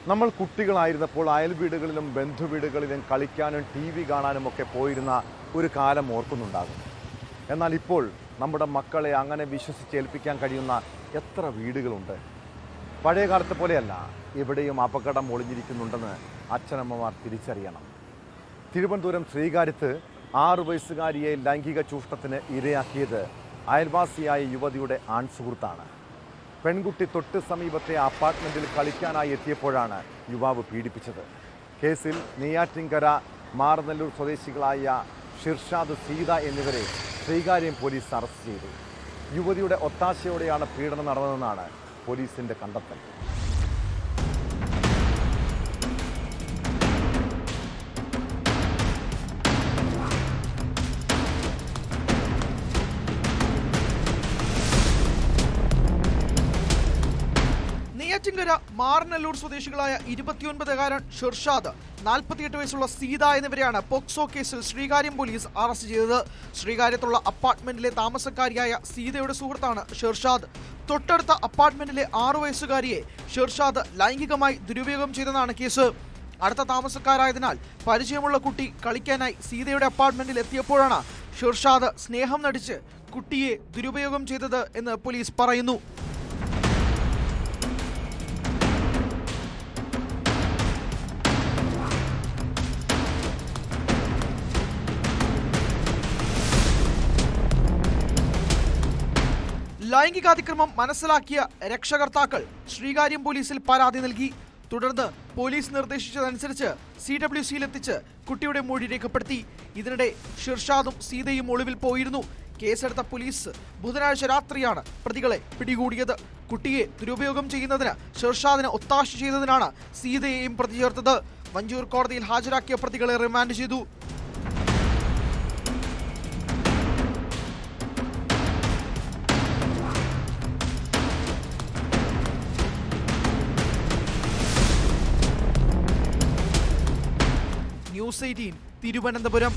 നമ്മൾ കുട്ടികളായിരുന്നപ്പോൾ അയൽവീടുകളിലും ബന്ധുവീടുകളിലും കളിക്കാനും TV കാണാനും ഒക്കെ പോയിരുന്ന ഒരു കാലം ഓർക്കുന്നുണ്ടാകും. എന്നാൽ ഇപ്പോൾ നമ്മുടെ മക്കളെ അങ്ങനെ വിശ്വസിച്ചേൽപ്പിക്കാൻ കഴിയുന്ന എത്ര വീടുകളുണ്ട്? പഴയ കാലത്തെ പോലെയല്ല, എവിടെയും അപകടം ഒളിഞ്ഞിരിക്കുന്നുണ്ടെന്ന് അച്ഛനമ്മമാർ തിരിച്ചറിയണം. തിരുവനന്തപുരം ശ്രീകാര്യത്ത് 6 വയസ്സുകാരിയെ ലൈംഗിക ചൂഷണത്തിന് ഇരയാക്കിയത് അയൽവാസിയായ യുവതിയുടെ ആൺസുഹൃത്താണ്. പെൺകുട്ടി തൊട്ട് സമീപത്തെ അപ്പാർട്ട്മെൻറ്റിൽ കളിക്കാനായി എത്തിയപ്പോഴാണ് യുവാവ് പീഡിപ്പിച്ചത്. കേസിൽ നെയ്യാറ്റിൻകര മാറനല്ലൂർ സ്വദേശികളായ ഷിർഷാദ്, സീത എന്നിവരെ ശ്രീകാര്യം പോലീസ് അറസ്റ്റ് ചെയ്തു. യുവതിയുടെ ഒത്താശയോടെയാണ് പീഡനം നടന്നതെന്നാണ് പോലീസിൻ്റെ കണ്ടെത്തൽ. നെയ്യാറ്റിൻകര മാറനല്ലൂർ സ്വദേശികളായ 29-കാരൻ ഷിർഷാദ്, 48 വയസ്സുള്ള സീത എന്നിവരെയാണ് പോക്സോ കേസിൽ ശ്രീകാര്യം പോലീസ് അറസ്റ്റ് ചെയ്തത്. ശ്രീകാര്യത്തുള്ള അപ്പാർട്ട്മെന്റിലെ താമസക്കാരിയായ സീതയുടെ സുഹൃത്താണ് ഷിർഷാദ്. തൊട്ടടുത്ത അപ്പാർട്ട്മെന്റിലെ 6 വയസ്സുകാരിയെ ഷിർഷാദ് ലൈംഗികമായി ദുരുപയോഗം ചെയ്തെന്നാണ് കേസ്. അടുത്ത താമസക്കാരായതിനാൽ പരിചയമുള്ള കുട്ടി കളിക്കാനായി സീതയുടെ അപ്പാർട്ട്മെന്റിൽ എത്തിയപ്പോഴാണ് ഷിർഷാദ് സ്നേഹം നടിച്ച് കുട്ടിയെ ദുരുപയോഗം ചെയ്തത് എന്ന് പോലീസ് പറയുന്നു. ലൈംഗികാതിക്രമം മനസ്സിലാക്കിയ രക്ഷകർത്താക്കൾ ശ്രീകാര്യം പോലീസിൽ പരാതി നൽകി. തുടർന്ന് പോലീസ് നിർദ്ദേശിച്ചതനുസരിച്ച് CWCയിലെത്തിച്ച് കുട്ടിയുടെ മൊഴി രേഖപ്പെടുത്തി. ഇതിനിടെ ഷിർഷാദും സീതയും ഒളിവിൽ പോയിരുന്നു. കേസെടുത്ത പോലീസ് ബുധനാഴ്ച രാത്രിയാണ് പ്രതികളെ പിടികൂടിയത്. കുട്ടിയെ ദുരുപയോഗം ചെയ്യുന്നതിന് ഷിർഷാദിന് ഒത്താശ ചെയ്തതിനാണ് സീതയെയും പ്രതി ചേർത്തത്. മഞ്ചൂർ കോടതിയിൽ ഹാജരാക്കിയ പ്രതികളെ റിമാൻഡ് ചെയ്തു. ന്യൂസ് 18 തിരുവനന്തപുരം.